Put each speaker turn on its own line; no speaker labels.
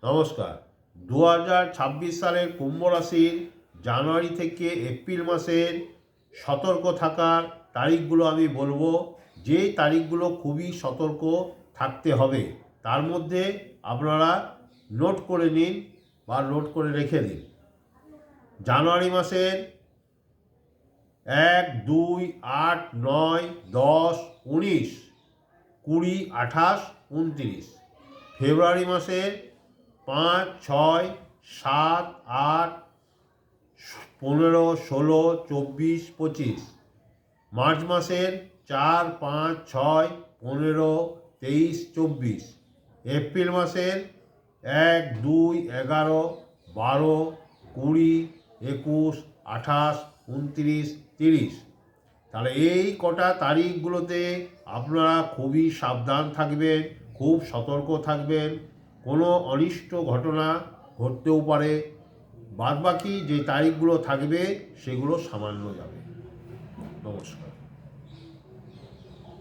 নমস্কার। 2026 সালের কুম্ভ রাশির জানুয়ারি থেকে এপ্রিল মাসের সতর্ক থাকার তারিখগুলো আমি বলবো। যে তারিখগুলো খুবই সতর্ক থাকতে হবে তার মধ্যে আপনারা নোট করে নিন বা নোট করে রেখে দিন। জানুয়ারি মাসের 1, 2, 8, 9, 10, 19, 20, 28, 29। ফেব্রুয়ারি মাসের 5, 6, 7, 8, 15, 16, 24, 25। মার্চ মাসের 4, 5, 6, 15, 23, 24। এপ্রিল মাসের 1, 2, 11, 12, 20, 21, 28, 29, 30। তাহলে এই কটা তারিখগুলোতে আপনারা খুবই সাবধান থাকবেন, খুব সতর্ক থাকবেন। কোনো অনিষ্ট ঘটনা ঘটতেও পারে। বাদবাকি যে তারিখগুলো থাকবে সেগুলো সামান্য যাবে। নমস্কার।